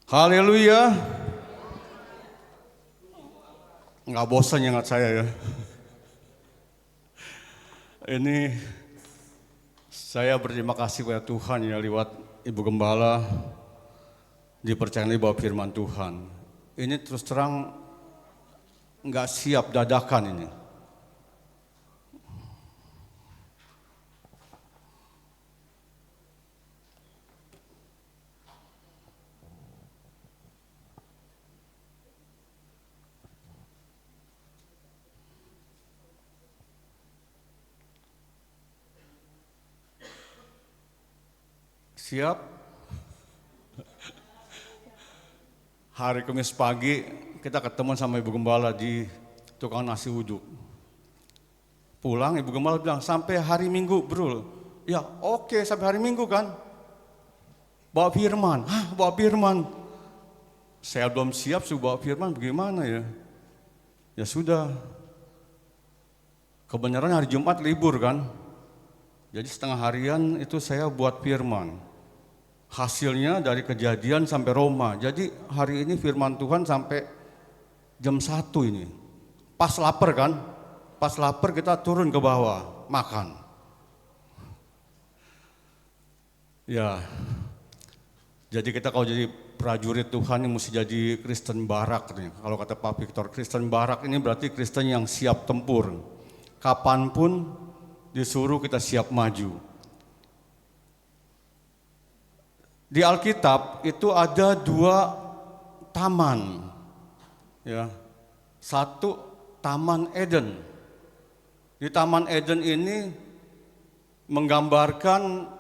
Haleluya. Nggak bosan ingat saya ya. Ini saya berterima kasih kepada Tuhan ya lewat Ibu Gembala dipercayai bawa firman Tuhan. Ini terus terang nggak siap dadakan ini. Siap? Hari Kamis pagi kita ketemu sama Ibu Gembala di tukang nasi uduk. Pulang Ibu Gembala bilang sampai hari Minggu bro. Ya oke sampai hari Minggu kan. Bawa firman, bawa firman. Saya belum siap suruh bawa firman bagaimana ya. Ya sudah. Kebenaran hari Jumat libur kan. Jadi setengah harian itu saya buat firman. Hasilnya dari Kejadian sampai Roma. Jadi hari ini firman Tuhan sampai jam 1 ini. Pas lapar kan? Pas lapar kita turun ke bawah, makan. Ya, jadi kita kalau jadi prajurit Tuhan ini mesti jadi Kristen barak nih. Kalau kata Pak Victor, Kristen barak ini berarti Kristen yang siap tempur. Kapanpun disuruh kita siap maju. Di Alkitab itu ada 2 taman, ya. Satu Taman Eden. Di Taman Eden ini menggambarkan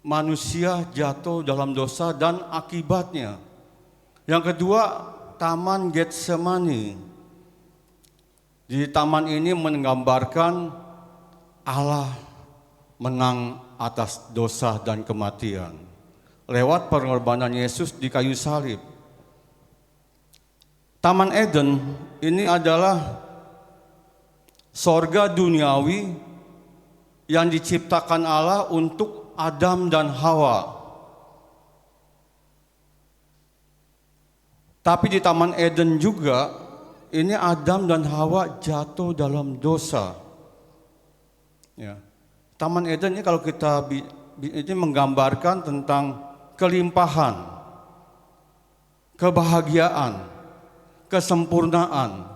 manusia jatuh dalam dosa dan akibatnya. Yang kedua Taman Getsemani. Di taman ini menggambarkan Allah menang atas dosa dan kematian lewat pengorbanan Yesus di kayu salib. Taman Eden ini adalah sorga duniawi yang diciptakan Allah untuk Adam dan Hawa. Tapi di Taman Eden juga ini Adam dan Hawa jatuh dalam dosa. Ya. Taman Eden ini kalau kita ini menggambarkan tentang kelimpahan, kebahagiaan, kesempurnaan.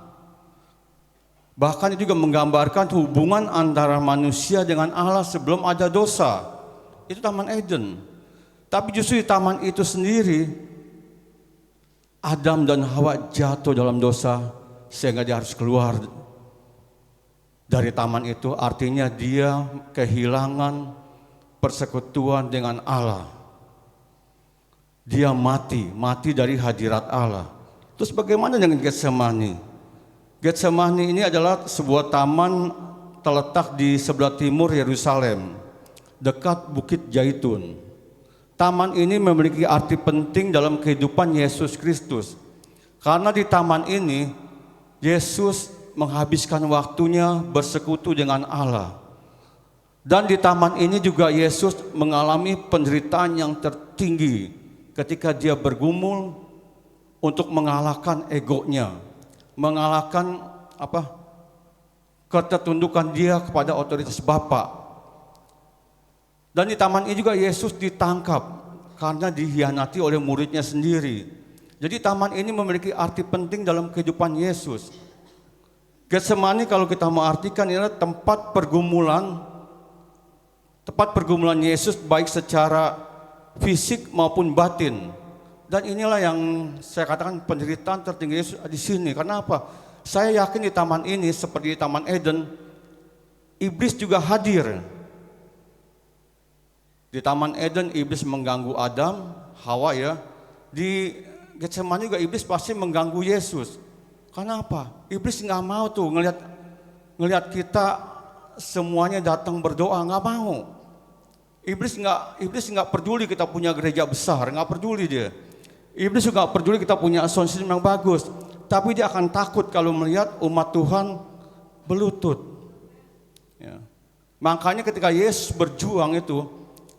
Bahkan itu juga menggambarkan hubungan antara manusia dengan Allah sebelum ada dosa. Itu Taman Eden. Tapi justru di taman itu sendiri Adam dan Hawa jatuh dalam dosa sehingga dia harus keluar dari taman itu. Artinya dia kehilangan persekutuan dengan Allah. Dia mati dari hadirat Allah. Terus bagaimana dengan Getsemani? Getsemani ini adalah sebuah taman terletak di sebelah timur Yerusalem, dekat Bukit Zaitun. Taman ini memiliki arti penting dalam kehidupan Yesus Kristus. Karena di taman ini Yesus menghabiskan waktunya bersekutu dengan Allah. Dan di taman ini juga Yesus mengalami penderitaan yang tertinggi ketika dia bergumul untuk mengalahkan egonya, mengalahkan ketertundukan dia kepada otoritas Bapa. Dan di taman ini juga Yesus ditangkap karena dihianati oleh muridnya sendiri. Jadi taman ini memiliki arti penting dalam kehidupan Yesus. Getsemani kalau kita mau artikan ini adalah tempat pergumulan Yesus baik secara fisik maupun batin. Dan inilah yang saya katakan penderitaan tertinggi Yesus di sini. Karena apa? Saya yakin di taman ini seperti di Taman Eden, iblis juga hadir. Di Taman Eden iblis mengganggu Adam, Hawa ya. Di Getsemani juga iblis pasti mengganggu Yesus. Karena apa? Iblis nggak mau tuh ngelihat kita semuanya datang berdoa, nggak mau. Iblis nggak peduli kita punya gereja besar, nggak peduli dia. Iblis juga nggak peduli kita punya sound system yang bagus, tapi dia akan takut kalau melihat umat Tuhan berlutut. Ya. Makanya ketika Yesus berjuang itu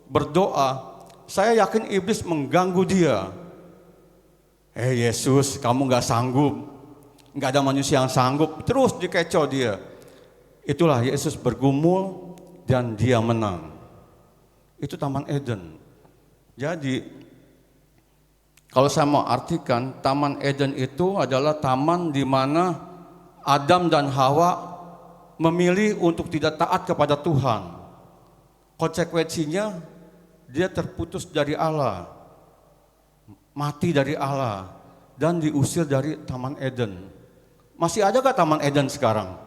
berdoa, saya yakin iblis mengganggu dia. Yesus, kamu nggak sanggup, nggak ada manusia yang sanggup. Terus dikecoh dia. Itulah Yesus bergumul dan dia menang. Itu Taman Eden. Jadi kalau saya mau artikan, Taman Eden itu adalah taman di mana Adam dan Hawa memilih untuk tidak taat kepada Tuhan. Konsekuensinya dia terputus dari Allah, mati dari Allah, dan diusir dari Taman Eden. Masih ada gak Taman Eden sekarang?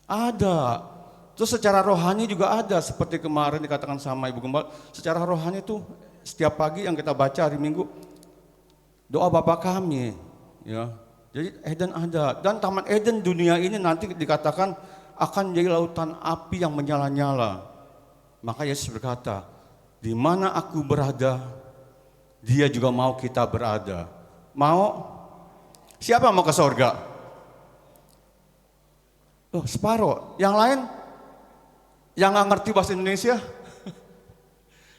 Ada. Terus secara rohani juga ada, seperti kemarin dikatakan sama Ibu Gembala. Secara rohani itu setiap pagi yang kita baca hari Minggu, doa Bapa kami, ya. Jadi Eden ada, dan Taman Eden dunia ini nanti dikatakan akan menjadi lautan api yang menyala-nyala. Maka Yesus berkata, di mana aku berada, dia juga mau kita berada. Mau? Siapa mau ke sorga? Oh, separuh. Yang lain? Yang nggak ngerti bahasa Indonesia?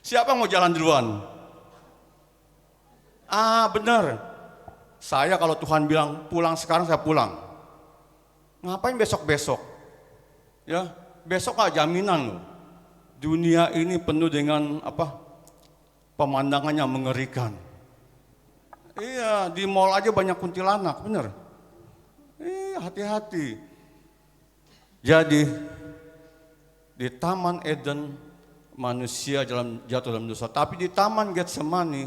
Siapa mau jalan duluan? Benar. Saya kalau Tuhan bilang pulang sekarang, saya pulang. Ngapain besok-besok? Ya, besok nggak jaminan loh. Dunia ini penuh dengan pemandangannya mengerikan. Iya, di mall aja banyak kuntilanak, bener. Hati-hati. Jadi di Taman Eden manusia jatuh dalam dosa, tapi di Taman Getsemani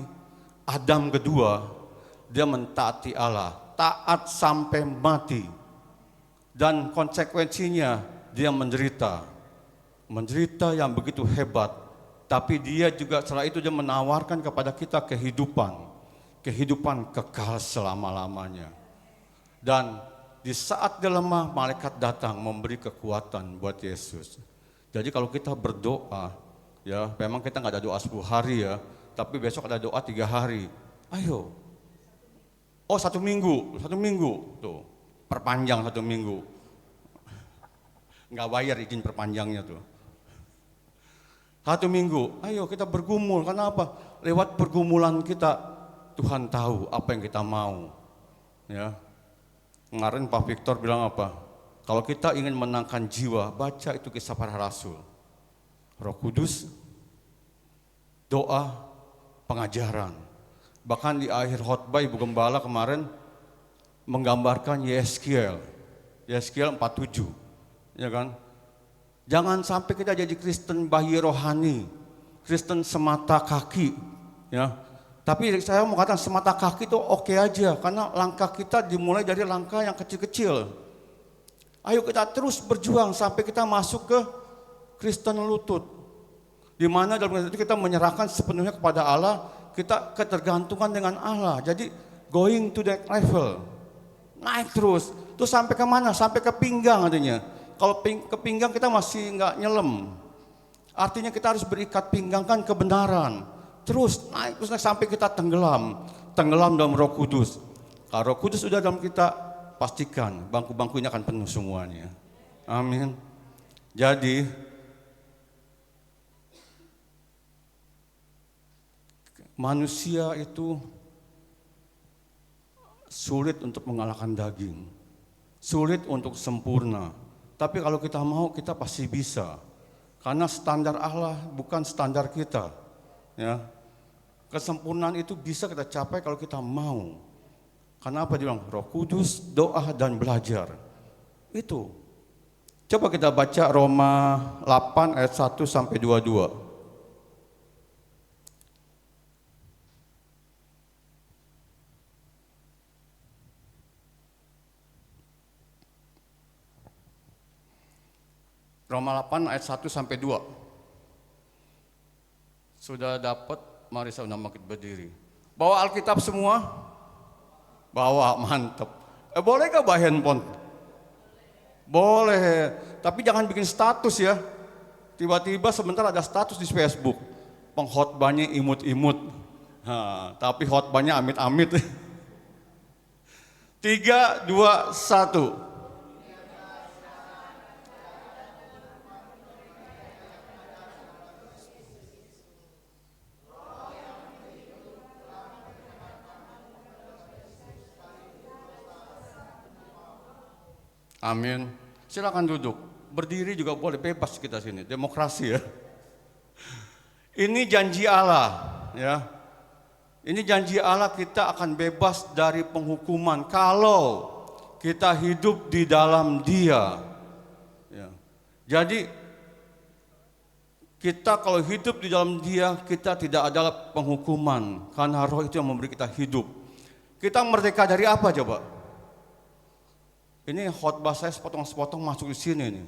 Adam kedua dia mentaati Allah, taat sampai mati, dan konsekuensinya dia menderita yang begitu hebat. Tapi dia juga setelah itu dia menawarkan kepada kita kehidupan kekal selama-lamanya. Dan di saat dia lemah, malaikat datang memberi kekuatan buat Yesus. Jadi kalau kita berdoa, ya memang kita nggak ada doa 10 hari ya, tapi besok ada doa 3 hari. Ayo. Oh 1 minggu, tuh perpanjang 1 minggu. Nggak bayar izin perpanjangnya tuh. 1 minggu, ayo kita bergumul. Karena apa? Lewat pergumulan kita, Tuhan tahu apa yang kita mau. Ya. Kemarin Pak Victor bilang apa? Kalau kita ingin menangkan jiwa, baca itu Kisah Para Rasul. Roh Kudus, doa, pengajaran. Bahkan di akhir khotbah Ibu Gembala kemarin menggambarkan Yeskiel 47, ya kan? Jangan sampai kita jadi Kristen bayi rohani, Kristen semata kaki, ya. Tapi saya mau katakan semata kaki itu oke aja, karena langkah kita dimulai dari langkah yang kecil-kecil. Ayo kita terus berjuang sampai kita masuk ke Kristen lutut, di mana dalam itu kita menyerahkan sepenuhnya kepada Allah, kita ketergantungan dengan Allah. Jadi going to that level, naik terus sampai ke mana? Sampai ke pinggang adanya. Kalau ke pinggang kita masih nggak nyelem, artinya kita harus berikat pinggang kan kebenaran. Terus naik sampai kita tenggelam dalam Roh Kudus. Kalau Roh Kudus sudah dalam kita, pastikan bangku-bangkunya akan penuh semuanya. Amin. Jadi manusia itu sulit untuk mengalahkan daging, sulit untuk sempurna. Tapi kalau kita mau, kita pasti bisa. Karena standar Allah bukan standar kita. Ya, kesempurnaan itu bisa kita capai kalau kita mau. Karena apa dia bilang? Roh Kudus, doa dan belajar. Itu. Coba kita baca Roma 8 ayat 1 sampai 22. Roma 8 ayat 1 sampai 2. Sudah dapat? Mari saya undang bangkit berdiri. Bawa Alkitab semua? Bawa, mantep. Boleh gak bawa handphone? Boleh, tapi jangan bikin status ya. Tiba-tiba sebentar ada status di Facebook. Pengkhotbahnya imut-imut. Tapi khotbahnya amit-amit. 3, 2, 1. Amin. Silakan duduk. Berdiri juga boleh, bebas kita sini. Demokrasi ya. Ini janji Allah, ya. Ini janji Allah, kita akan bebas dari penghukuman kalau kita hidup di dalam Dia. Ya. Jadi kita kalau hidup di dalam Dia, kita tidak ada penghukuman karena Roh itu yang memberi kita hidup. Kita merdeka dari apa coba? Ini khotbah saya sepotong-sepotong masuk di sini nih.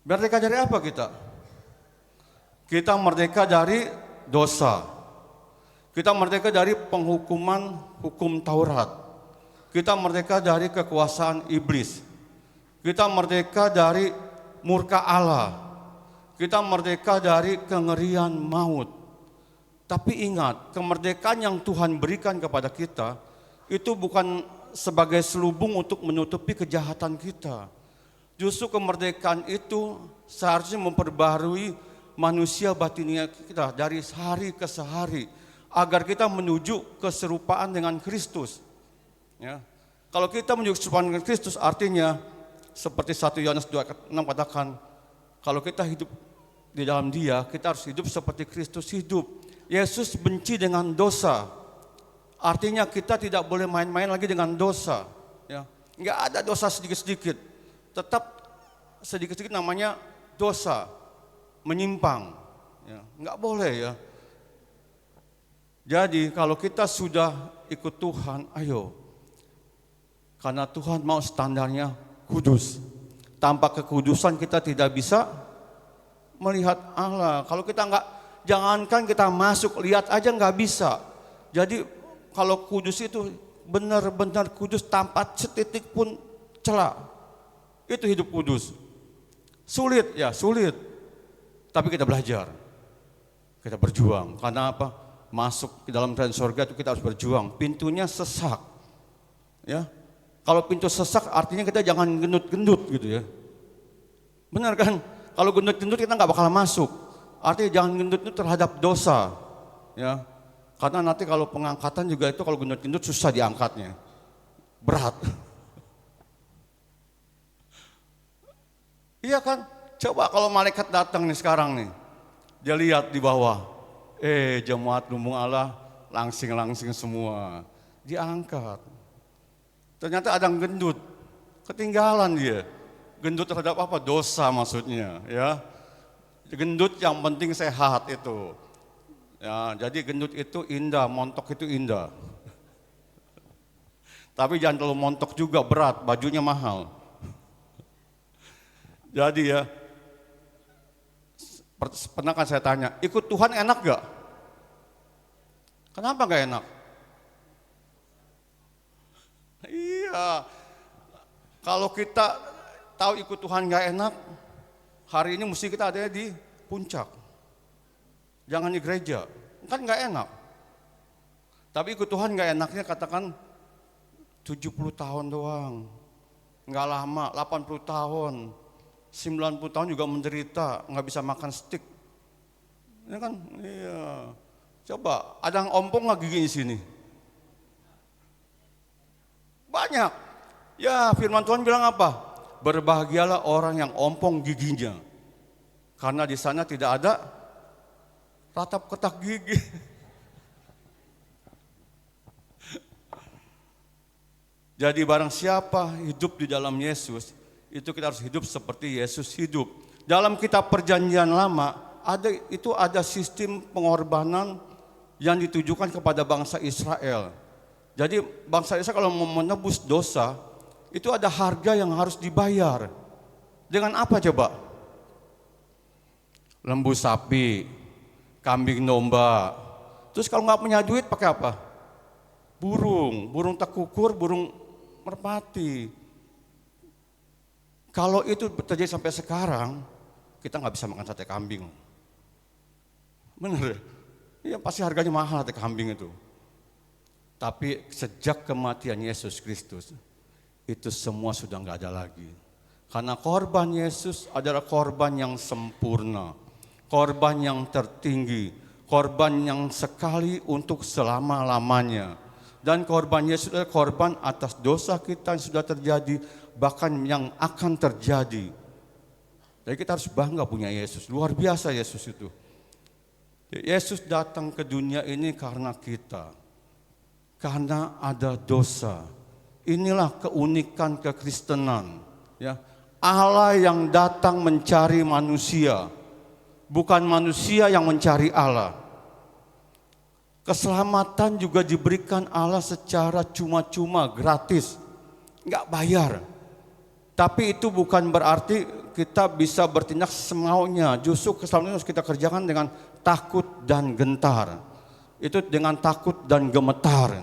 Merdeka dari apa kita? Kita merdeka dari dosa. Kita merdeka dari penghukuman hukum Taurat. Kita merdeka dari kekuasaan iblis. Kita merdeka dari murka Allah. Kita merdeka dari kengerian maut. Tapi ingat, kemerdekaan yang Tuhan berikan kepada kita itu bukan sebagai selubung untuk menutupi kejahatan kita. Justru kemerdekaan itu seharusnya memperbarui manusia batinia kita dari hari ke hari, agar kita menuju keserupaan dengan Kristus. Ya. Kalau kita menuju keserupaan dengan Kristus, artinya seperti 1 Yohanes 2:6 katakan, kalau kita hidup di dalam Dia, kita harus hidup seperti Kristus hidup. Yesus benci dengan dosa. Artinya kita tidak boleh main-main lagi dengan dosa. Ya. Nggak ada dosa sedikit-sedikit. Tetap sedikit-sedikit namanya dosa, menyimpang. Ya. Nggak boleh ya. Jadi kalau kita sudah ikut Tuhan, ayo. Karena Tuhan mau standarnya kudus. Tanpa kekudusan kita tidak bisa melihat Allah. Kalau kita nggak, jangankan kita masuk, lihat aja nggak bisa. Jadi kalau kudus itu benar-benar kudus tanpa setitik pun celah. Itu hidup kudus. Sulit ya, sulit. Tapi kita belajar. Kita berjuang. Karena apa? Masuk ke dalam kerajaan surga itu kita harus berjuang. Pintunya sesak. Ya. Kalau pintu sesak artinya kita jangan gendut-gendut gitu ya. Benar kan? Kalau gendut-gendut kita nggak bakal masuk. Artinya jangan gendut-gendut terhadap dosa. Ya. Karena nanti kalau pengangkatan juga itu kalau gendut-gendut susah diangkatnya. Berat. Iya kan? Coba kalau malaikat datang nih sekarang nih. Dia lihat di bawah. Jemaat lumbung Allah langsing-langsing semua. Diangkat. Ternyata ada yang gendut. Ketinggalan dia. Gendut terhadap apa? Dosa maksudnya. Ya. Gendut yang penting sehat itu. Ya, jadi gendut itu indah, montok itu indah. Tapi jangan terlalu montok juga, berat, bajunya mahal. Jadi ya, pernah kan saya tanya, ikut Tuhan enak gak? Kenapa gak enak? Iya, kalau kita tahu ikut Tuhan gak enak, hari ini mesti kita ada di puncak. Jangan di gereja, kan gak enak. Tapi ikut Tuhan gak enaknya katakan 70 tahun doang. Gak lama, 80 tahun. 90 tahun juga menderita, nggak bisa makan steak. Ini kan, iya. Coba, ada yang ompong nggak giginya di sini? Banyak. Ya, firman Tuhan bilang apa? Berbahagialah orang yang ompong giginya. Karena di sana tidak ada ratap ketak gigi. Jadi barang siapa hidup di dalam Yesus, itu kita harus hidup seperti Yesus hidup. Dalam kitab Perjanjian Lama ada sistem pengorbanan yang ditujukan kepada bangsa Israel. Jadi bangsa Israel kalau mau menebus dosa itu ada harga yang harus dibayar. Dengan apa coba? Lembu sapi, kambing domba. Terus kalau nggak punya duit pakai apa? Burung tekukur, burung merpati. Kalau itu terjadi sampai sekarang, kita nggak bisa makan sate kambing. Benar ya? Iya pasti harganya mahal sate kambing itu. Tapi sejak kematian Yesus Kristus, itu semua sudah nggak ada lagi. Karena korban Yesus adalah korban yang sempurna, korban yang tertinggi, korban yang sekali untuk selama-lamanya. Dan korban Yesus adalah korban atas dosa kita yang sudah terjadi, bahkan yang akan terjadi. Jadi kita harus bangga punya Yesus, luar biasa Yesus itu. Yesus datang ke dunia ini karena kita, karena ada dosa. Inilah keunikan kekristenan, ya. Allah yang datang mencari manusia, bukan manusia yang mencari Allah. Keselamatan juga diberikan Allah secara cuma-cuma, gratis, nggak bayar. Tapi itu bukan berarti kita bisa bertindak semaunya. Justru keselamatan harus kita kerjakan dengan takut dan gentar. Itu dengan takut dan gemetar.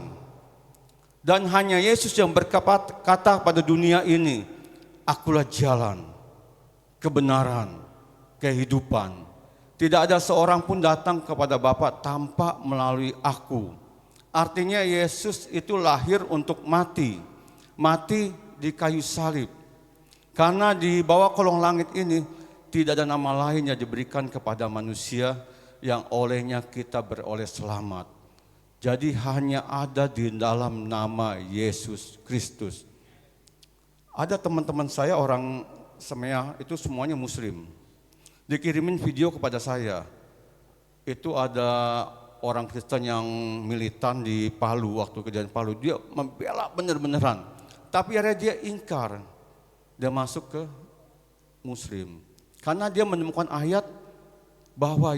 Dan hanya Yesus yang berkata pada dunia ini, akulah jalan, kebenaran, kehidupan. Tidak ada seorang pun datang kepada Bapa tanpa melalui aku. Artinya Yesus itu lahir untuk mati. Mati di kayu salib. Karena di bawah kolong langit ini tidak ada nama lain yang diberikan kepada manusia yang olehnya kita beroleh selamat. Jadi hanya ada di dalam nama Yesus Kristus. Ada teman-teman saya orang Semea itu semuanya Muslim. Dikirimin video kepada saya. Itu ada orang Kristen yang militan di Palu, waktu kejadian Palu. Dia membela benar-beneran. Tapi akhirnya dia ingkar. Dia masuk ke Muslim. Karena dia menemukan ayat bahwa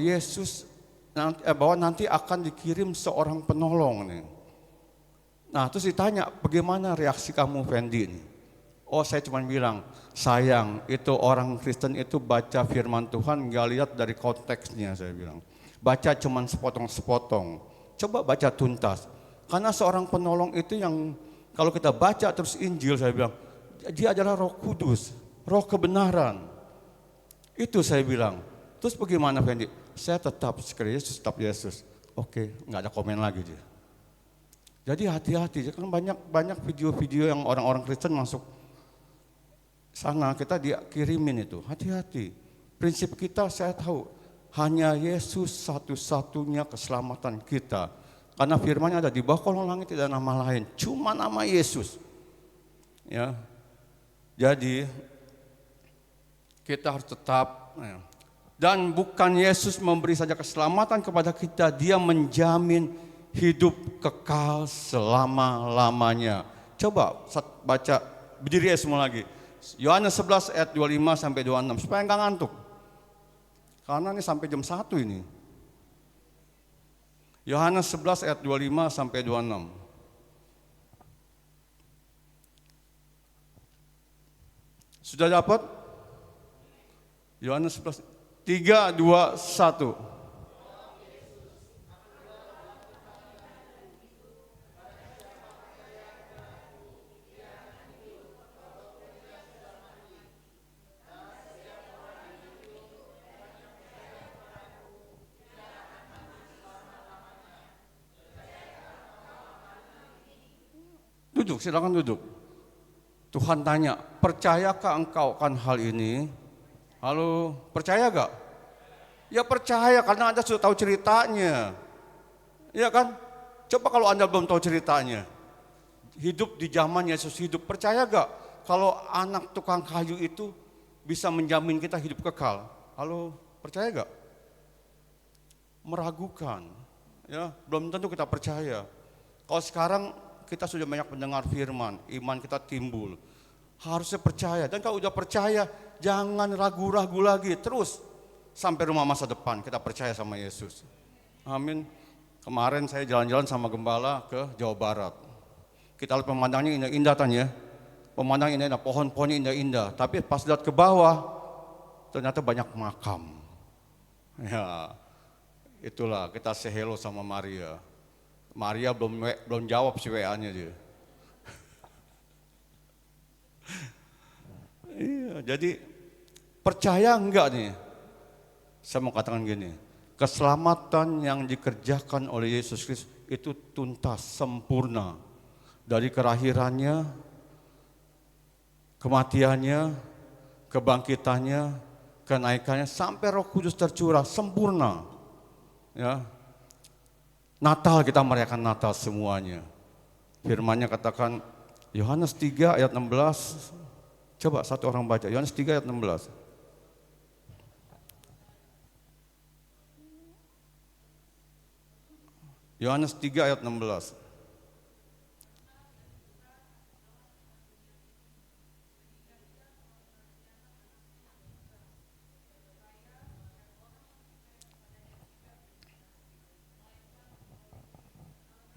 bahwa nanti akan dikirim seorang penolong nih. Nah terus ditanya, bagaimana reaksi kamu Fendi nih? Oh saya cuma bilang, sayang itu orang Kristen itu baca firman Tuhan gak lihat dari konteksnya, saya bilang. Baca cuma sepotong-sepotong, coba baca tuntas. Karena seorang penolong itu yang kalau kita baca terus Injil, saya bilang, dia adalah Roh Kudus, Roh kebenaran. Itu saya bilang. Terus bagaimana Fendi? Saya tetap sekali Yesus, tetap Yesus. Oke, gak ada komen lagi dia. Jadi hati-hati, kan banyak video-video yang orang-orang Kristen masuk sana, kita dikirimin itu, hati-hati. Prinsip kita saya tahu, hanya Yesus satu-satunya keselamatan kita. Karena firman-Nya ada di bawah kolong langit tidak ada nama lain, cuma nama Yesus. Ya, jadi kita harus tetap. Dan bukan Yesus memberi saja keselamatan kepada kita, Dia menjamin hidup kekal selama-lamanya. Coba baca, berdiri ya semua lagi. Yohanes 11 ayat 25 sampai 26 supaya enggak ngantuk. Karena ini sampai jam 1 ini. Yohanes 11 ayat 25 sampai 26. Sudah dapat? Yohanes 11 3 2 1. Duduk, silakan duduk. Tuhan tanya, percayakah engkau akan hal ini? Halo, percaya gak? Ya percaya karena Anda sudah tahu ceritanya. Iya kan? Coba kalau Anda belum tahu ceritanya. Hidup di zaman Yesus hidup, percaya gak? Kalau anak tukang kayu itu bisa menjamin kita hidup kekal. Halo, percaya gak? Meragukan. Ya, belum tentu kita percaya. Kalau sekarang kita sudah banyak mendengar firman, iman kita timbul. Harusnya percaya, dan kalau udah percaya, jangan ragu-ragu lagi. Terus sampai rumah masa depan kita percaya sama Yesus. Amin. Kemarin saya jalan-jalan sama gembala ke Jawa Barat. Kita lihat pemandangannya indah-indah tanya. Pemandangan indah, pohon-pohonnya indah-indah. Tapi pas lihat ke bawah, ternyata banyak makam. Ya, itulah kita say hello sama Maria. Maria belum jawab si WA-nya dia. Iya, jadi percaya enggak nih? Saya mau katakan gini, keselamatan yang dikerjakan oleh Yesus Kristus itu tuntas, sempurna. Dari kelahirannya, kematiannya, kebangkitannya, kenaikannya, sampai Roh Kudus tercurah, sempurna. Ya. Natal kita merayakan Natal semuanya. Firman-Nya katakan, Yohanes 3 ayat 16. Coba satu orang baca, Yohanes 3 ayat 16. Yohanes 3 ayat 16.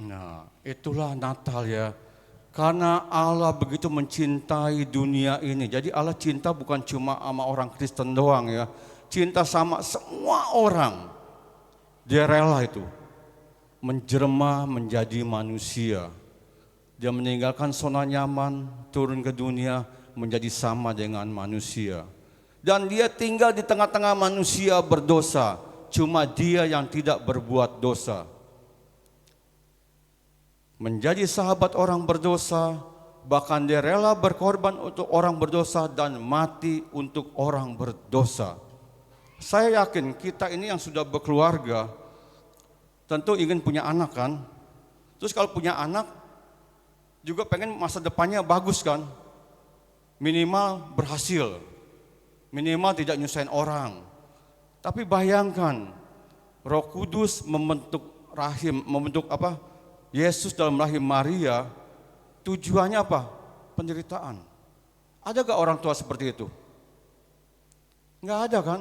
Nah, itulah Natal ya. Karena Allah begitu mencintai dunia ini. Jadi Allah cinta bukan cuma sama orang Kristen doang ya. Cinta sama semua orang. Dia rela itu menjelma menjadi manusia. Dia meninggalkan zona nyaman, turun ke dunia menjadi sama dengan manusia. Dan dia tinggal di tengah-tengah manusia berdosa. Cuma dia yang tidak berbuat dosa. Menjadi sahabat orang berdosa, bahkan dia rela berkorban untuk orang berdosa dan mati untuk orang berdosa. Saya yakin kita ini yang sudah berkeluarga, tentu ingin punya anak kan. Terus kalau punya anak, juga pengen masa depannya bagus kan. Minimal berhasil, minimal tidak nyusahin orang. Tapi bayangkan, Roh Kudus membentuk rahim, membentuk apa? Yesus dalam rahim Maria, tujuannya apa? Penderitaan. Ada gak orang tua seperti itu? Nggak ada kan?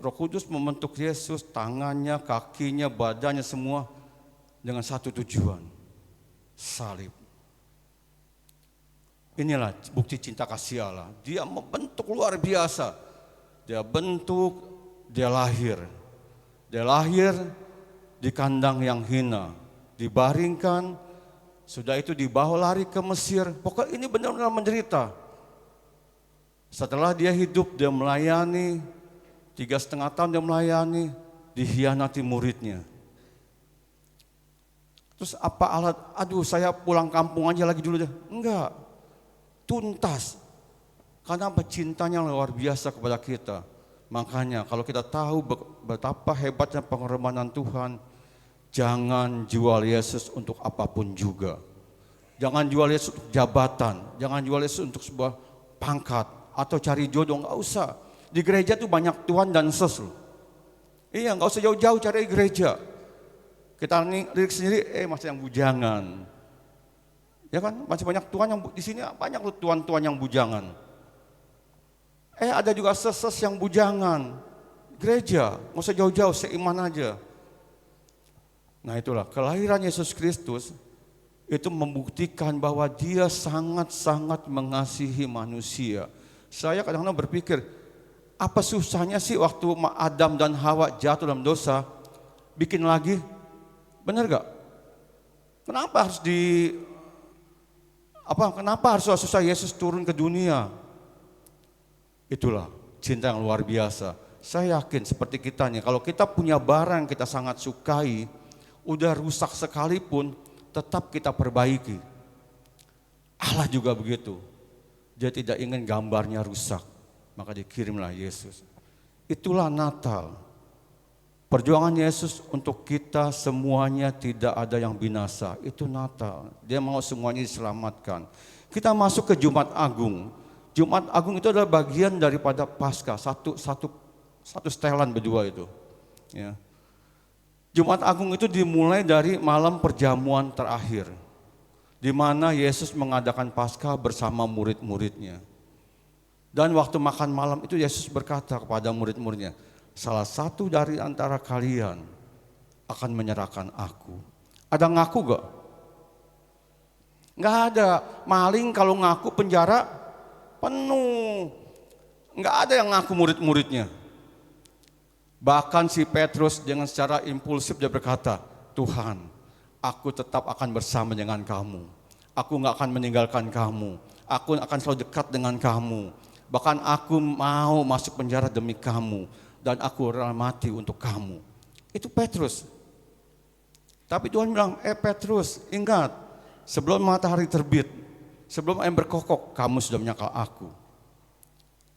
Roh Kudus membentuk Yesus, tangannya, kakinya, badannya semua dengan satu tujuan, salib. Inilah bukti cinta kasih Allah. Dia membentuk luar biasa. Dia bentuk, dia lahir. Dia lahir di kandang yang hina, dibaringkan, sudah itu dibawa lari ke Mesir. Pokoknya ini benar-benar menderita. Setelah dia hidup, dia melayani, 3,5 tahun dia melayani, dikhianati muridnya. Terus apa alat, aduh saya pulang kampung aja lagi dulu deh. Enggak, tuntas. Karena cintanya luar biasa kepada kita. Makanya kalau kita tahu betapa hebatnya pengorbanan Tuhan, jangan jual Yesus untuk apapun juga. Jangan jual Yesus untuk jabatan, jangan jual Yesus untuk sebuah pangkat atau cari jodoh, nggak usah. Di gereja tuh banyak Tuhan dan Yesus loh. Iya, nggak usah jauh-jauh cari gereja. Kita lirik sendiri, masih yang bujangan. Ya kan, masih banyak Tuhan yang di sini banyak loh Tuhan-Tuhan yang bujangan. Ada juga ses yang bujangan. Gereja, nggak usah jauh-jauh, seiman aja. Nah itulah, kelahiran Yesus Kristus itu membuktikan bahwa dia sangat-sangat mengasihi manusia. Saya kadang-kadang berpikir, apa susahnya sih waktu Adam dan Hawa jatuh dalam dosa, bikin lagi? Benar gak? Kenapa harus susah Yesus turun ke dunia? Itulah cinta yang luar biasa. Saya yakin seperti kita nih, kalau kita punya barang kita sangat sukai, udah rusak sekalipun, tetap kita perbaiki. Allah juga begitu. Dia tidak ingin gambarnya rusak, maka dikirimlah Yesus. Itulah Natal. Perjuangan Yesus untuk kita semuanya tidak ada yang binasa. Itu Natal. Dia mau semuanya diselamatkan. Kita masuk ke Jumat Agung. Jumat Agung itu adalah bagian daripada Paskah, satu setelan berdua itu. Ya. Jumat Agung itu dimulai dari malam perjamuan terakhir, di mana Yesus mengadakan Paskah bersama murid-muridnya. Dan waktu makan malam itu Yesus berkata kepada murid-muridnya, salah satu dari antara kalian akan menyerahkan aku. Ada ngaku gak? Nggak ada. Maling kalau ngaku penjara penuh. Nggak ada yang ngaku murid-muridnya. Bahkan si Petrus dengan secara impulsif dia berkata, Tuhan, aku tetap akan bersama dengan kamu. Aku nggak akan meninggalkan kamu. Aku akan selalu dekat dengan kamu. Bahkan aku mau masuk penjara demi kamu. Dan aku rela mati untuk kamu. Itu Petrus. Tapi Tuhan bilang, Petrus, ingat, sebelum matahari terbit, sebelum ayam berkokok, kamu sudah menyangkal aku.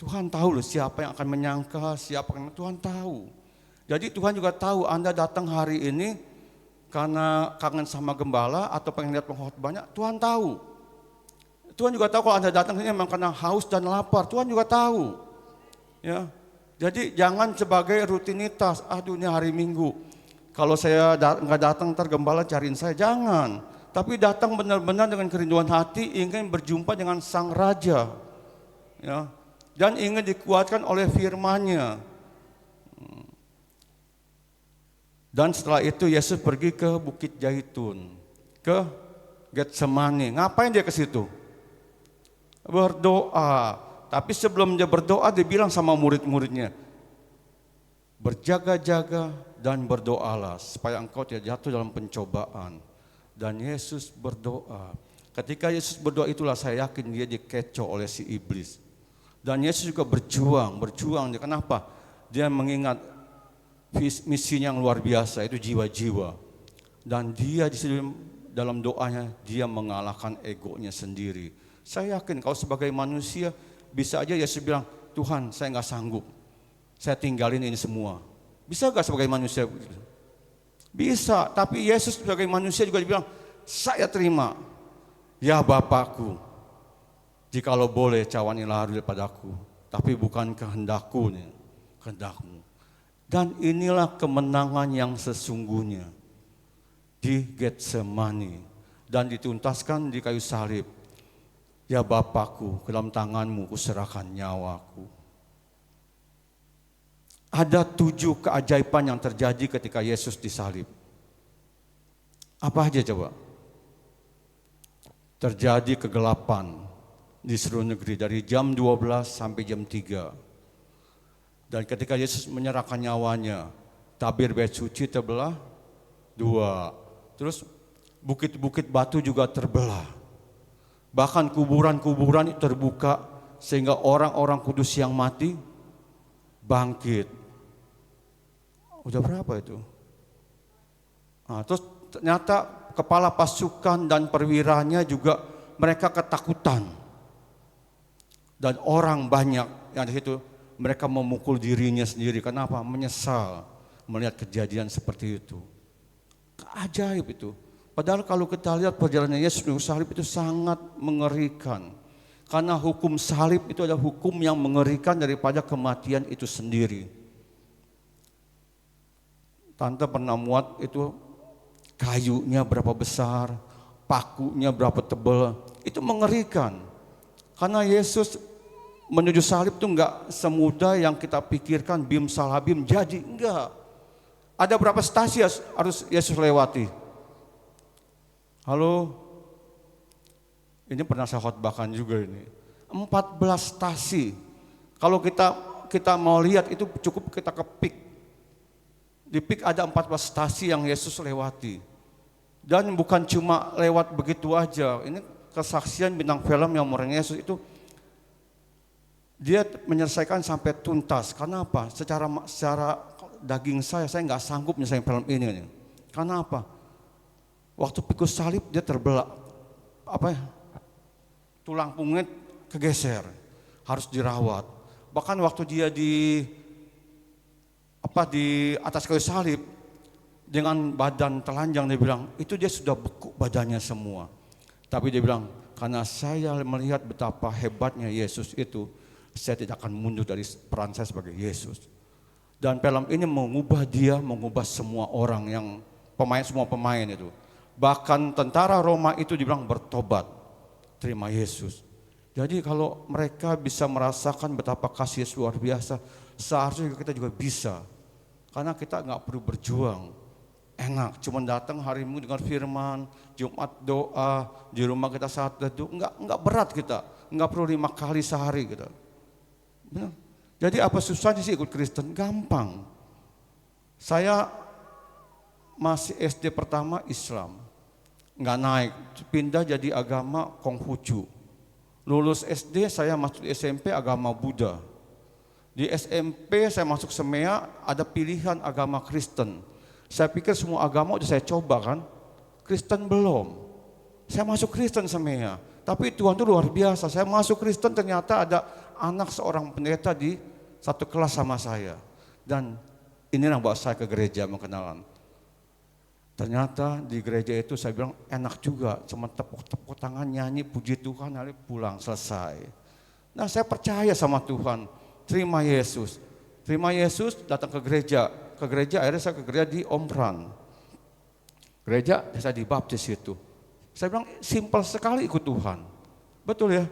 Tuhan tahu loh siapa yang akan menyangka, siapa yang Tuhan tahu. Jadi Tuhan juga tahu Anda datang hari ini karena kangen sama gembala atau pengen lihat pengkhotbahnya, Tuhan tahu. Tuhan juga tahu kalau Anda datang sini memang karena haus dan lapar, Tuhan juga tahu. Ya. Jadi jangan sebagai rutinitas, aduh ini hari Minggu, kalau saya nggak datang ntar gembala cariin saya, jangan. Tapi datang benar-benar dengan kerinduan hati, ingin berjumpa dengan Sang Raja. Ya. Dan ingin dikuatkan oleh firman-Nya. Dan setelah itu Yesus pergi ke Bukit Zaitun, ke Getsemani. Ngapain dia ke situ? Berdoa. Tapi sebelum dia berdoa, dia bilang sama murid-muridnya, berjaga-jaga dan berdoalah supaya engkau tidak jatuh dalam pencobaan. Dan Yesus berdoa. Ketika Yesus berdoa itulah saya yakin dia dikecoh oleh si iblis. Dan Yesus juga berjuang. Kenapa? Dia mengingat misinya yang luar biasa, itu jiwa-jiwa. Dan dia di dalam doanya dia mengalahkan egonya sendiri. Saya yakin kalau sebagai manusia bisa aja Yesus bilang, Tuhan saya nggak sanggup, saya tinggalin ini semua. Bisa gak sebagai manusia? Bisa, tapi Yesus sebagai manusia juga dibilang, saya terima. Ya Bapakku, jikalau boleh cawanilah daripadaku, tapi bukan kehendakku, kehendakmu. Dan inilah kemenangan yang sesungguhnya di Getsemani dan dituntaskan di kayu salib. Ya Bapakku, ke dalam tanganmu kuserahkan nyawaku. Ada 7 keajaiban yang terjadi ketika Yesus disalib. Apa aja coba? Terjadi kegelapan di seluruh negeri dari jam 12 sampai jam 3. Dan ketika Yesus menyerahkan nyawanya, tabir bait suci terbelah 2. Terus bukit-bukit batu juga terbelah. Bahkan kuburan-kuburan itu terbuka sehingga orang-orang kudus yang mati bangkit. Udah berapa itu? Nah, terus ternyata kepala pasukan dan perwiranya juga mereka ketakutan. Dan orang banyak yang di situ mereka memukul dirinya sendiri. Kenapa? Menyesal melihat kejadian seperti itu. Ajaib itu. Padahal kalau kita lihat perjalanan Yesus di salib itu sangat mengerikan. Karena hukum salib itu adalah hukum yang mengerikan daripada kematian itu sendiri. Tante pernah muat itu kayunya berapa besar, pakunya berapa tebal, itu mengerikan. Karena Yesus menuju salib itu enggak semudah yang kita pikirkan bim salabim jadi, enggak. Ada berapa stasi harus Yesus lewati? Halo, ini pernah saya khotbahkan juga ini. 14 stasi. Kalau kita mau lihat itu cukup kita ke PIK. Di PIK ada 14 stasi yang Yesus lewati. Dan bukan cuma lewat begitu aja. Ini kesaksian bintang film yang orang Yesus itu dia menyelesaikan sampai tuntas. Karena apa? Secara daging saya nggak sanggup menyelesaikan film ini. Karena apa? Waktu pikul salib dia terbelah, tulang punggungnya kegeser, harus dirawat. Bahkan waktu dia di atas kayu salib dengan badan telanjang dia bilang itu dia sudah beku badannya semua. Tapi dia bilang karena saya melihat betapa hebatnya Yesus itu, saya tidak akan mundur dari peran saya sebagai Yesus. Dan film ini mengubah semua orang yang semua pemain itu. Bahkan tentara Roma itu dibilang bertobat, terima Yesus. Jadi kalau mereka bisa merasakan betapa kasih Yesus luar biasa, seharusnya kita juga bisa. Karena kita nggak perlu berjuang, enak, cuma datang hari Minggu dengan firman, Jumat doa, di rumah kita saat teduh, nggak berat kita, nggak perlu 5 kali sehari kita. Benar? Jadi apa susahnya sih ikut Kristen? Gampang. Saya masih SD pertama Islam. Nggak naik, pindah jadi agama Konghucu. Lulus SD saya masuk SMP agama Buddha. Di SMP saya masuk Semea ada pilihan agama Kristen. Saya pikir semua agama udah saya coba kan, Kristen belum. Saya masuk Kristen Semea, tapi Tuhan itu luar biasa. Saya masuk Kristen ternyata ada anak seorang pendeta di satu kelas sama saya. Dan inilah bawa saya ke gereja mengenalan. Ternyata di gereja itu saya bilang enak juga, cuma tepuk-tepuk tangan, nyanyi, puji Tuhan, lalu pulang, selesai. Nah saya percaya sama Tuhan, terima Yesus. Terima Yesus, datang ke gereja. Ke gereja, akhirnya saya ke gereja di Ompran. Gereja, saya dibaptis itu. Saya bilang simpel sekali ikut Tuhan. Betul ya?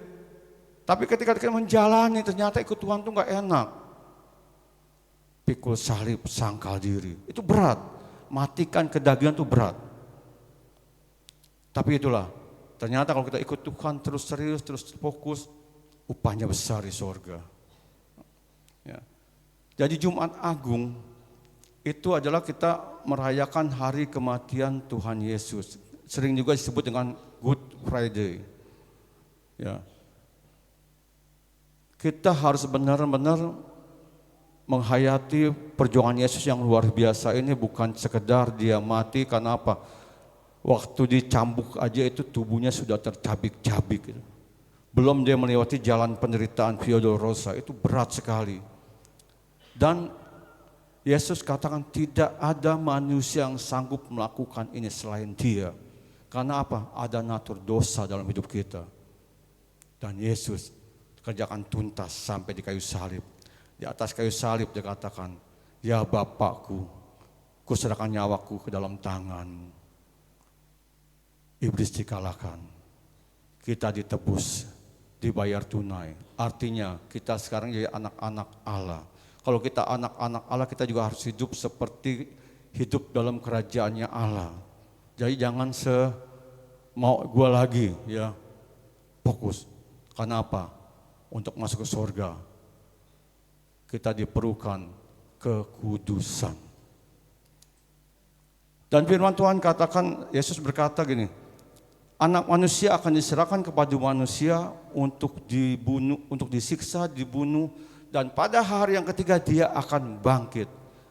Tapi ketika kita menjalani ternyata ikut Tuhan itu gak enak. Pikul salib, sangkal diri, itu berat. Matikan kedagingan itu berat. Tapi itulah, ternyata kalau kita ikut Tuhan terus serius, terus fokus, upahnya besar di sorga. Ya. Jadi Jumat Agung itu adalah kita merayakan hari kematian Tuhan Yesus. Sering juga disebut dengan Good Friday. Ya. Kita harus benar-benar menghayati perjuangan Yesus yang luar biasa ini, bukan sekedar dia mati karena apa? Waktu dicambuk aja itu tubuhnya sudah tercabik-cabik. Belum dia melewati jalan penderitaan Via Dolorosa, itu berat sekali. Dan Yesus katakan tidak ada manusia yang sanggup melakukan ini selain dia. Karena apa? Ada natur dosa dalam hidup kita. Dan Yesus kerjakan tuntas sampai di kayu salib. Di atas kayu salib dia katakan, ya Bapakku, kuserahkan nyawaku ke dalam tangan. Iblis dikalahkan, kita ditebus, dibayar tunai. Artinya kita sekarang jadi anak-anak Allah. Kalau kita anak-anak Allah, kita juga harus hidup seperti hidup dalam kerajaannya Allah. Jadi jangan mau gue lagi, ya fokus. Karena apa? Untuk masuk ke surga kita diperlukan kekudusan. Dan firman Tuhan katakan, Yesus berkata gini, anak manusia akan diserahkan kepada manusia untuk dibunuh, untuk disiksa, dibunuh, dan pada hari yang ketiga dia akan bangkit.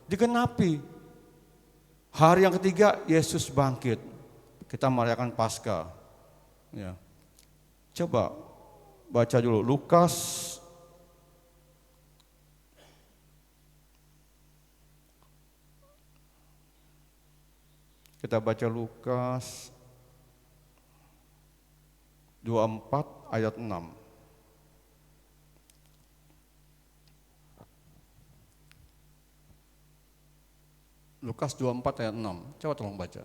Digenapi. Hari yang ketiga Yesus bangkit. Kita merayakan Paskah. Ya. Coba baca dulu Lukas. Kita baca Lukas 24 ayat 6. Lukas 24 ayat 6. Coba tolong baca.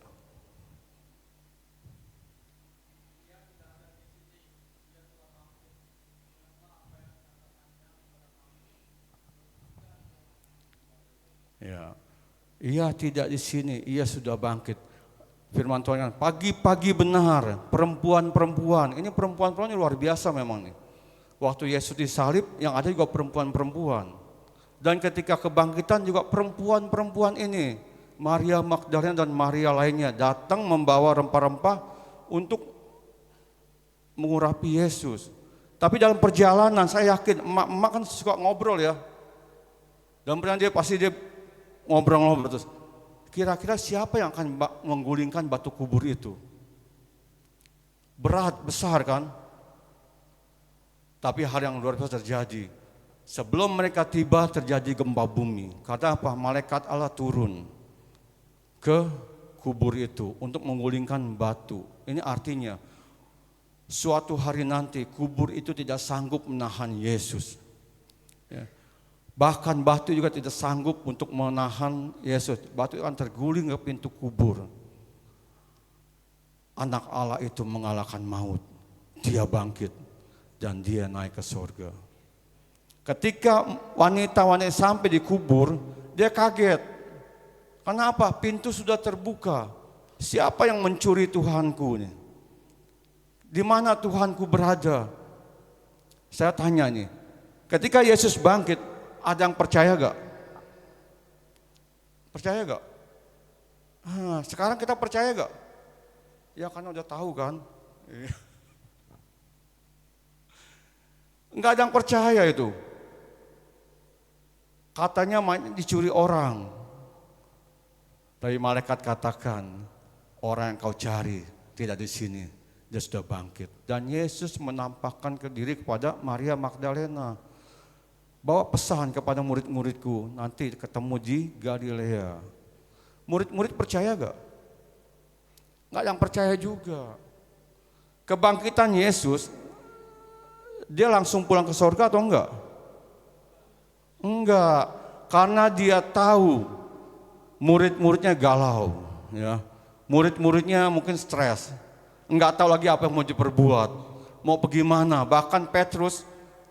Ya. Ia tidak di sini, ia sudah bangkit. Firman Tuhan kan, pagi-pagi benar, perempuan-perempuan. Ini perempuan-perempuan ini luar biasa memang nih. Waktu Yesus disalib, yang ada juga perempuan-perempuan. Dan ketika kebangkitan juga perempuan-perempuan ini, Maria Magdalena dan Maria lainnya datang membawa rempah-rempah untuk mengurapi Yesus. Tapi dalam perjalanan saya yakin emak-emak kan suka ngobrol ya. Dan dia pasti ngobrol-ngobrol terus. Kira-kira siapa yang akan menggulingkan batu kubur itu? Berat, besar kan? Tapi hal yang luar biasa terjadi. Sebelum mereka tiba terjadi gempa bumi. Kata apa? Malaikat Allah turun ke kubur itu untuk menggulingkan batu. Ini artinya suatu hari nanti kubur itu tidak sanggup menahan Yesus. Ya. Bahkan batu juga tidak sanggup untuk menahan Yesus. Batu akan terguling ke pintu kubur. Anak Allah itu mengalahkan maut. Dia bangkit dan dia naik ke surga. Ketika wanita-wanita sampai di kubur, dia kaget. Kenapa? Pintu sudah terbuka. Siapa yang mencuri Tuhanku nih? Di mana Tuhanku berada? Saya tanya nih. Ketika Yesus bangkit, ada yang percaya gak? Percaya gak? Sekarang kita percaya gak? Ya karena udah tahu kan. Enggak ada yang percaya itu. Katanya dicuri orang. Tapi malaikat katakan, orang yang kau cari tidak di sini, dia sudah bangkit. Dan Yesus menampakkan diri kepada Maria Magdalena. Bawa pesan kepada murid-muridku, nanti ketemu di Galilea. Murid-murid percaya gak? Nggak yang percaya juga. Kebangkitan Yesus, dia langsung pulang ke sorga atau enggak? Enggak, karena dia tahu murid-muridnya galau, ya. Murid-muridnya mungkin stres, enggak tahu lagi apa yang mau diperbuat, mau pergi mana. Bahkan Petrus,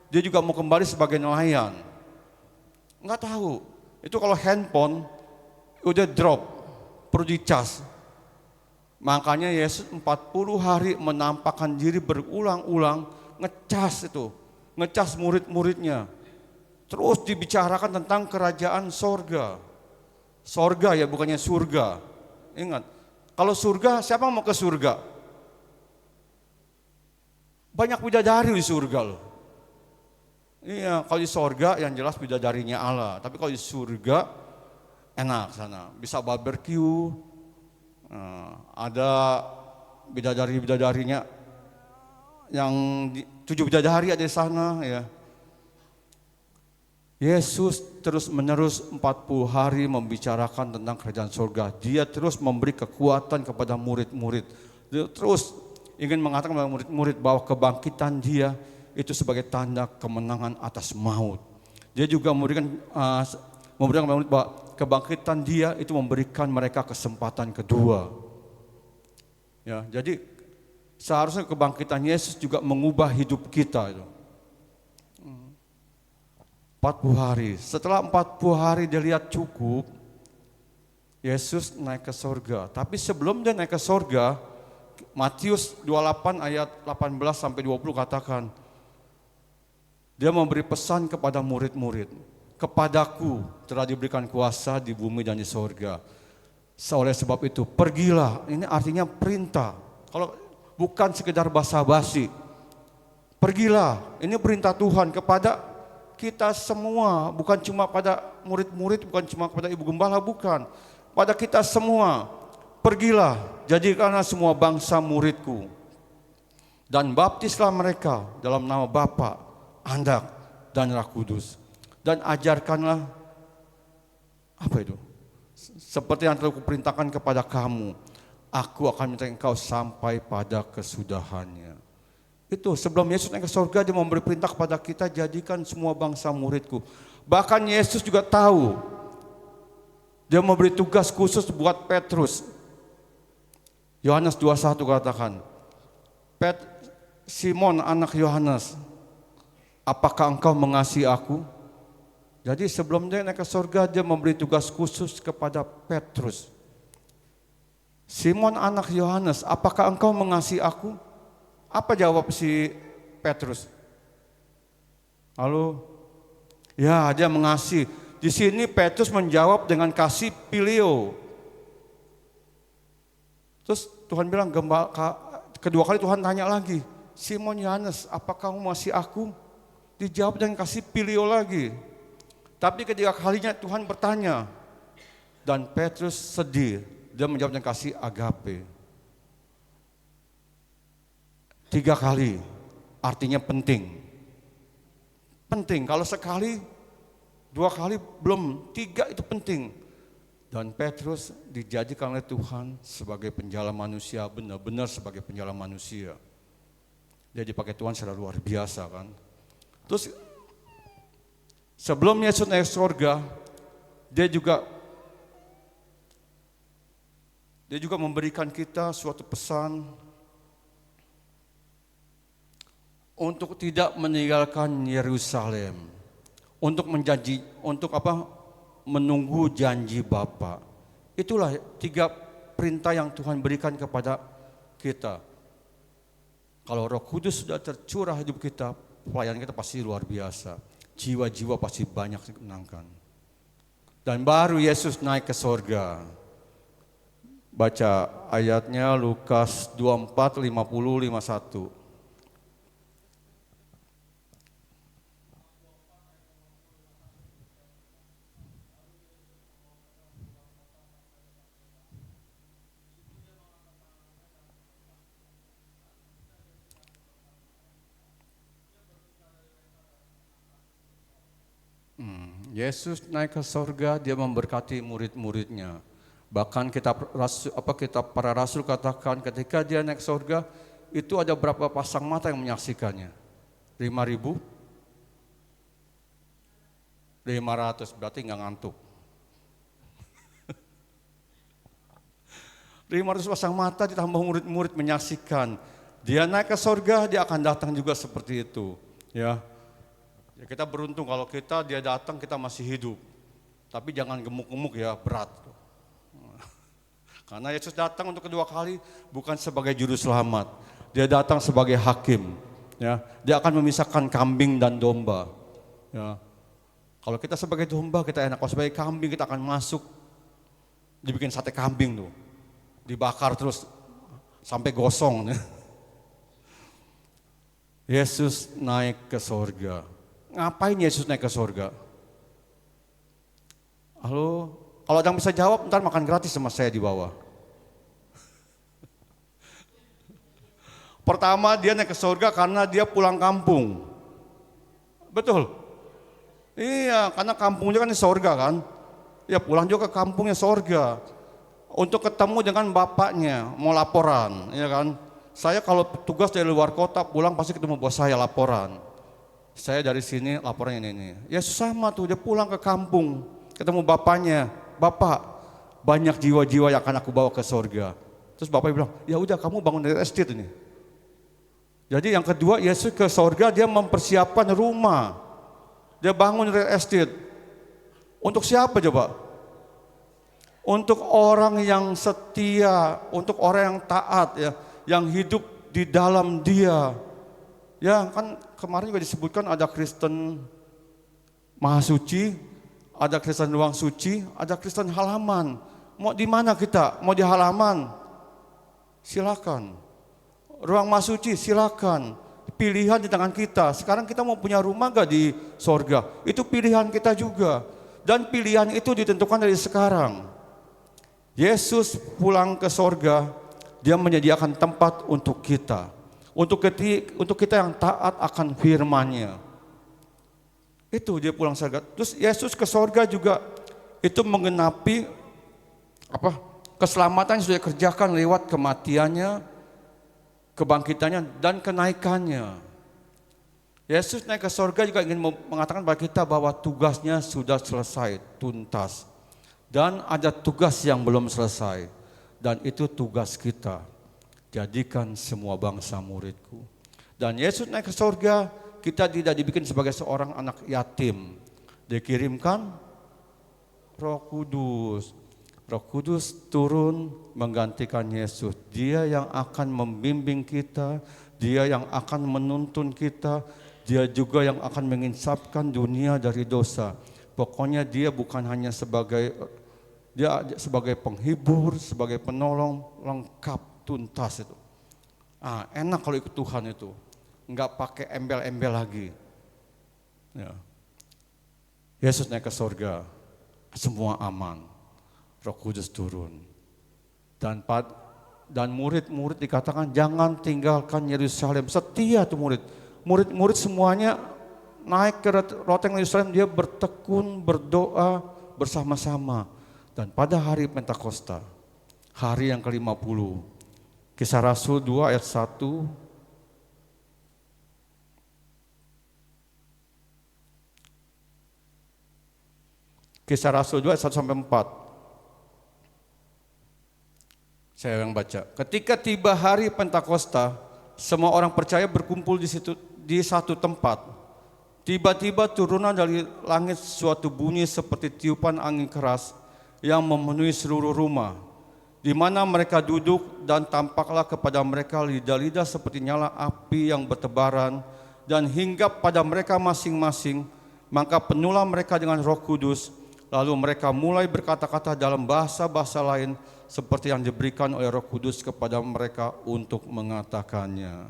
dia juga mau kembali sebagai nelayan. Enggak tahu. Itu kalau handphone udah drop, perlu dicas. Makanya Yesus 40 hari menampakkan diri berulang-ulang, ngecas murid-muridnya. Terus dibicarakan tentang kerajaan sorga. Sorga ya, bukannya surga. Ingat, kalau surga, siapa mau ke surga? Banyak bidadari di surga loh. Iya, kalau di sorga yang jelas bidadarinya Allah. Tapi kalau di surga, enak sana. Bisa barbecue, ada bidadari-bidadarinya yang 7 bidadari ada di sana ya. Yesus terus menerus 40 hari membicarakan tentang kerajaan surga. Dia terus memberi kekuatan kepada murid-murid. Dia terus ingin mengatakan kepada murid-murid bahwa kebangkitan dia itu sebagai tanda kemenangan atas maut. Dia juga memberikan kepada murid bahwa kebangkitan dia itu memberikan mereka kesempatan kedua. Ya, jadi seharusnya kebangkitan Yesus juga mengubah hidup kita itu. 40 hari. Setelah 40 hari dia lihat cukup, Yesus naik ke sorga. Tapi sebelum dia naik ke sorga, Matius 28 ayat 18 sampai 20 katakan, dia memberi pesan kepada murid-murid, kepadaku telah diberikan kuasa di bumi dan di sorga. Oleh sebab itu, pergilah, ini artinya perintah. Kalau bukan sekedar basa-basi, pergilah, ini perintah Tuhan kepada kita semua, bukan cuma pada murid-murid, bukan cuma kepada ibu gembala, bukan. Pada kita semua, pergilah, jadikanlah semua bangsa muridku. Dan baptislah mereka dalam nama Bapa, Anak, dan Roh Kudus. Dan ajarkanlah, apa itu? Seperti yang telah kuperintahkan kepada kamu, aku akan minta engkau sampai pada kesudahannya. Itu sebelum Yesus naik ke surga, dia memberi perintah kepada kita, jadikan semua bangsa muridku. Bahkan Yesus juga tahu, dia memberi tugas khusus buat Petrus. Yohanes 21 katakan, Simon anak Yohanes, apakah engkau mengasihi aku? Jadi sebelum dia naik ke surga, dia memberi tugas khusus kepada Petrus. Simon anak Yohanes, apakah engkau mengasihi aku? Apa jawab si Petrus? Halo? Ya, dia mengasihi. Di sini Petrus menjawab dengan kasih pilio. Terus Tuhan bilang, kedua kali Tuhan tanya lagi, Simon Yohanes, apakah kamu masih aku? Dijawab dengan kasih pilio lagi. Tapi ketiga kalinya Tuhan bertanya, dan Petrus sedih. Dia menjawab dengan kasih agape. 3 kali, artinya penting. Penting, kalau sekali, 2 kali belum, 3 itu penting. Dan Petrus dijadikan oleh Tuhan sebagai penjala manusia, benar-benar sebagai penjala manusia. Dia dipakai Tuhan secara luar biasa kan. Terus sebelum Yesus naik surga, dia juga memberikan kita suatu pesan untuk tidak meninggalkan Yerusalem, menunggu janji Bapa. Itulah 3 perintah yang Tuhan berikan kepada kita. Kalau Roh Kudus sudah tercurah hidup kita, pelayanan kita pasti luar biasa. Jiwa-jiwa pasti banyak dimenangkan. Dan baru Yesus naik ke sorga. Baca ayatnya Lukas 24, 50, 51. Yesus naik ke sorga, dia memberkati murid-muridnya. Bahkan kita para rasul katakan ketika dia naik surga, itu ada berapa pasang mata yang menyaksikannya? 5.000? 500, berarti nggak ngantuk. 500 pasang mata ditambah murid-murid menyaksikan. Dia naik ke surga, dia akan datang juga seperti itu. Ya, kita beruntung kalau dia datang kita masih hidup. Tapi jangan gemuk-gemuk ya, berat. Karena Yesus datang untuk kedua kali bukan sebagai juru selamat. Dia datang sebagai hakim. Ya, dia akan memisahkan kambing dan domba. Ya. Kalau kita sebagai domba kita enak, kalau sebagai kambing kita akan masuk, dibikin sate kambing tuh, dibakar terus sampai gosong. Yesus naik ke surga. Ngapain Yesus naik ke surga? Halo, kalau ada yang bisa jawab, ntar makan gratis sama saya di bawah. Pertama dia naik ke surga karena dia pulang kampung. Betul? Iya, karena kampungnya kan di surga kan. Ya pulang juga ke kampungnya surga. Untuk ketemu dengan bapaknya, mau laporan, ya kan. Saya kalau tugas dari luar kota pulang pasti ketemu bos saya laporan. Saya dari sini laporannya ini. Ya sama tuh, dia pulang ke kampung, ketemu bapaknya. Bapak, banyak jiwa-jiwa yang akan aku bawa ke surga. Terus bapaknya bilang, ya udah kamu bangun real estate ini. Jadi yang kedua, Yesus ke surga dia mempersiapkan rumah. Dia bangun real estate. Untuk siapa coba? Untuk orang yang setia, untuk orang yang taat ya, yang hidup di dalam dia. Ya kan kemarin juga disebutkan ada Kristen Mahasuci, ada Kristen Ruang Suci, ada Kristen Halaman. Mau di mana kita? Mau di halaman? Silakan. Ruang Mahasuci silakan. Pilihan di tangan kita. Sekarang kita mau punya rumah gak di sorga? Itu pilihan kita juga. Dan pilihan itu ditentukan dari sekarang. Yesus pulang ke sorga, dia menyediakan tempat untuk kita. Untuk kita yang taat akan firman-Nya. Itu dia pulang surga. Terus Yesus ke sorga juga itu menggenapi keselamatan yang sudah dikerjakan lewat kematiannya, kebangkitannya dan kenaikannya. Yesus naik ke surga juga ingin mengatakan kepada kita bahwa tugasnya sudah selesai, tuntas. Dan ada tugas yang belum selesai. Dan itu tugas kita. Jadikan semua bangsa muridku. Dan Yesus naik ke surga, kita tidak dibikin sebagai seorang anak yatim. Dikirimkan Roh Kudus. Roh Kudus turun menggantikan Yesus. Dia yang akan membimbing kita, dia yang akan menuntun kita, dia juga yang akan menginsafkan dunia dari dosa. Pokoknya dia bukan hanya sebagai penghibur, sebagai penolong, lengkap, tuntas itu. Enak kalau ikut Tuhan itu, enggak pakai embel-embel lagi. Ya. Yesus naik ke surga, semua aman. Roh Kudus turun. Dan murid-murid dikatakan jangan tinggalkan Yerusalem. Setia tuh murid. Murid-murid semuanya naik ke loteng Yerusalem, dia bertekun, berdoa bersama-sama. Dan pada hari Pentakosta, hari yang ke-50, Kisah Rasul 2 ayat 1, Kisah Rasul 2 ayat 1 sampai 4. Saya yang baca. Ketika tiba hari Pentakosta, semua orang percaya berkumpul di satu tempat. Tiba-tiba turunan dari langit suatu bunyi seperti tiupan angin keras yang memenuhi seluruh rumah, di mana mereka duduk, dan tampaklah kepada mereka lidah-lidah seperti nyala api yang bertebaran dan hinggap pada mereka masing-masing. Maka penuhlah mereka dengan Roh Kudus. Lalu mereka mulai berkata-kata dalam bahasa-bahasa lain seperti yang diberikan oleh Roh Kudus kepada mereka untuk mengatakannya.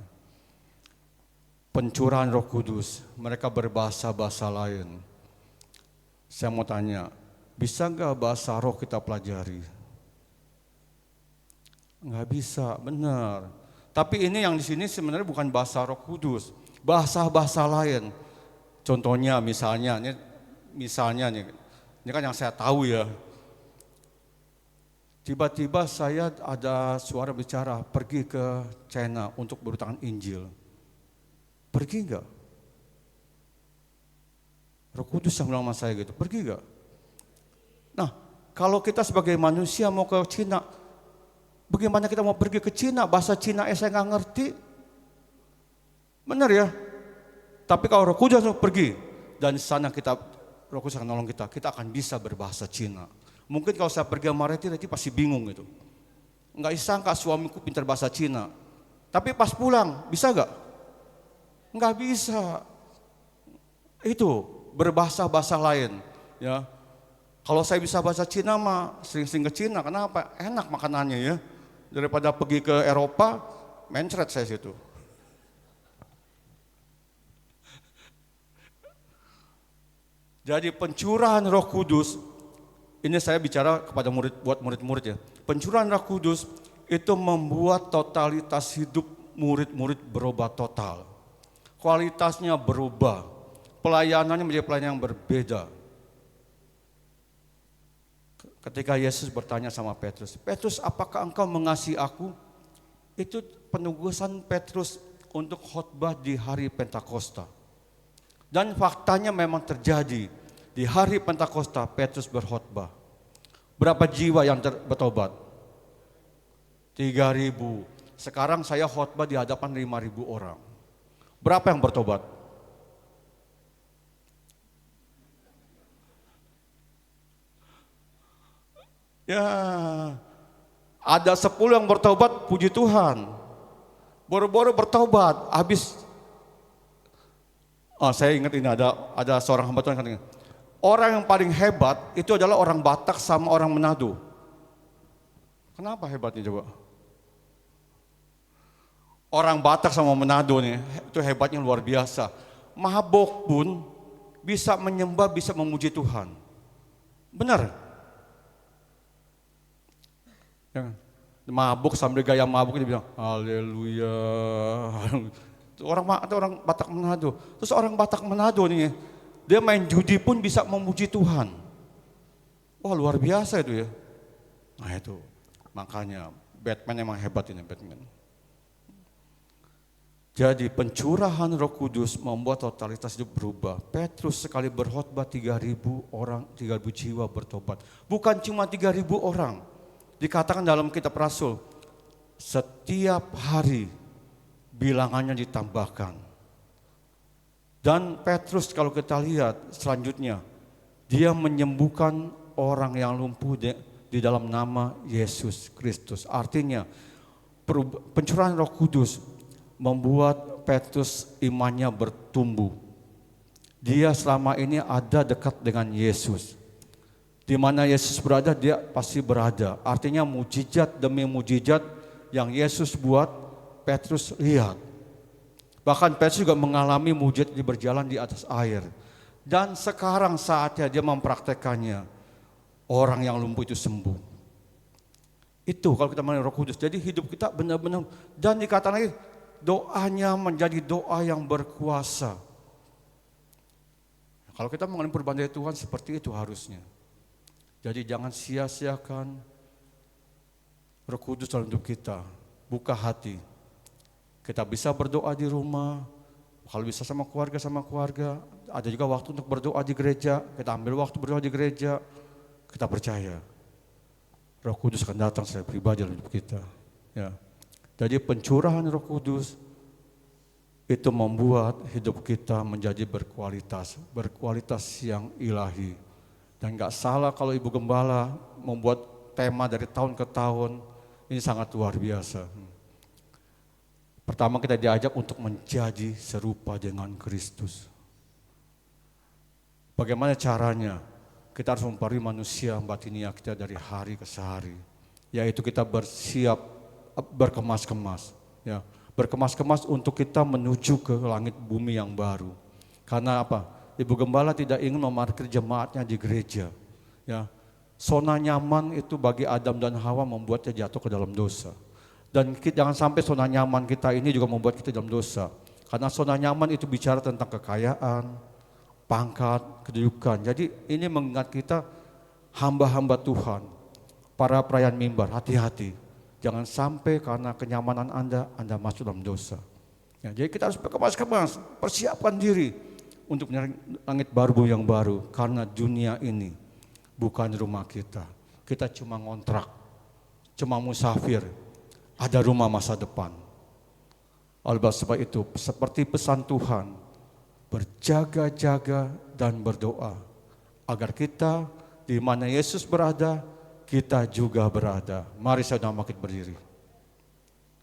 Pencurahan Roh Kudus, mereka berbahasa-bahasa lain. Saya mau tanya, bisa enggak bahasa roh kita pelajari? Enggak bisa, benar. Tapi ini yang di sini sebenarnya bukan bahasa Roh Kudus, bahasa-bahasa lain. Contohnya misalnya nih, ini kan yang saya tahu ya. Tiba-tiba saya ada suara bicara, pergi ke China untuk beritakan Injil. Pergi enggak? Roh Kudus yang bilang sama saya gitu, pergi enggak? Nah, kalau kita sebagai manusia mau ke Cina, bagaimana kita mau pergi ke Cina? Bahasa Cina saya nggak ngerti. Benar ya? Tapi kalau Roh Kudus pergi, dan di sana kita, Roh Kudus akan nolong kita, kita akan bisa berbahasa Cina. Mungkin kalau saya pergi sama Reti pasti bingung gitu. Nggak disangka suamiku pintar bahasa Cina. Tapi pas pulang, bisa nggak? Nggak bisa. Itu berbahasa-bahasa lain. Ya, kalau saya bisa bahasa Cina mah sering-sering ke Cina. Kenapa? Enak makanannya ya. Daripada pergi ke Eropa, mencret saya situ. Jadi pencurahan Roh Kudus, ini saya bicara kepada buat murid-murid ya. Pencurahan Roh Kudus itu membuat totalitas hidup murid-murid berubah total. Kualitasnya berubah, pelayanannya menjadi pelayanan yang berbeda. Ketika Yesus bertanya sama Petrus, Petrus apakah engkau mengasihi aku? Itu penugasan Petrus untuk khotbah di hari Pentakosta. Dan faktanya memang terjadi, di hari Pentakosta Petrus berkhotbah. Berapa jiwa yang bertobat? 3.000. Sekarang saya khotbah di hadapan 5.000 orang. Berapa yang bertobat? Ya, ada 10 yang bertobat, puji Tuhan. Baru-baru bertobat, habis. Saya ingat ini ada seorang hamba Tuhan katanya, orang yang paling hebat itu adalah orang Batak sama orang Manado. Kenapa hebatnya coba? Orang Batak sama Manado nih, itu hebatnya luar biasa. Mabok pun bisa menyembah, bisa memuji Tuhan. Benar? Mabuk sambil gaya mabuk dia bilang haleluya. Orang Batak Manado. Terus orang Batak Manado nih, dia main judi pun bisa memuji Tuhan. Wah, luar biasa itu ya. Nah itu, makanya Batman emang hebat ini Batman. Jadi pencurahan Roh Kudus membuat totalitas hidup berubah. Petrus sekali berkhotbah 3.000 orang, 3.000 jiwa bertobat. Bukan cuma 3.000 orang. Dikatakan dalam kitab Rasul, setiap hari bilangannya ditambahkan. Dan Petrus kalau kita lihat selanjutnya, dia menyembuhkan orang yang lumpuh di dalam nama Yesus Kristus. Artinya pencurahan Roh Kudus membuat Petrus imannya bertumbuh. Dia selama ini ada dekat dengan Yesus. Di mana Yesus berada, dia pasti berada. Artinya mujizat demi mujizat yang Yesus buat, Petrus lihat. Bahkan Petrus juga mengalami mujizat di berjalan di atas air. Dan sekarang saatnya dia mempraktekannya. Orang yang lumpuh itu sembuh. Itu kalau kita mengenai Roh Kudus. Jadi hidup kita benar-benar, dan dikatakan lagi, doanya menjadi doa yang berkuasa. Kalau kita mengalami perubahan dari Tuhan, seperti itu harusnya. Jadi jangan sia-siakan Roh Kudus dalam hidup kita. Buka hati. Kita bisa berdoa di rumah, kalau bisa sama keluarga. Ada juga waktu untuk berdoa di gereja. Kita ambil waktu berdoa di gereja. Kita percaya Roh Kudus akan datang secara pribadi dalam hidup kita. Ya. Jadi pencurahan Roh Kudus itu membuat hidup kita menjadi berkualitas yang ilahi. Dan gak salah kalau Ibu Gembala membuat tema dari tahun ke tahun, ini sangat luar biasa. Pertama kita diajak untuk menjadi serupa dengan Kristus. Bagaimana caranya? Kita harus mempengaruhi manusia batinia kita dari hari ke hari. Yaitu kita bersiap, berkemas-kemas. Ya, berkemas-kemas untuk kita menuju ke langit bumi yang baru. Karena apa? Ibu Gembala tidak ingin memarkir jemaatnya di gereja. Ya, zona nyaman itu bagi Adam dan Hawa membuatnya jatuh ke dalam dosa. Dan jangan sampai zona nyaman kita ini juga membuat kita dalam dosa. Karena zona nyaman itu bicara tentang kekayaan, pangkat, kedudukan. Jadi ini mengingat kita hamba-hamba Tuhan. para perayaan mimbar, hati-hati. Jangan sampai karena kenyamanan Anda masuk dalam dosa. Ya, jadi kita harus berkemas-kemas, persiapkan diri untuk mencari langit baru yang baru. Karena dunia ini bukan rumah kita. Kita cuma ngontrak, cuma musafir. Ada rumah masa depan. Oleh sebab itu, seperti pesan Tuhan, berjaga-jaga dan berdoa agar kita di mana Yesus berada, kita juga berada. Mari saudara, makin berdiri.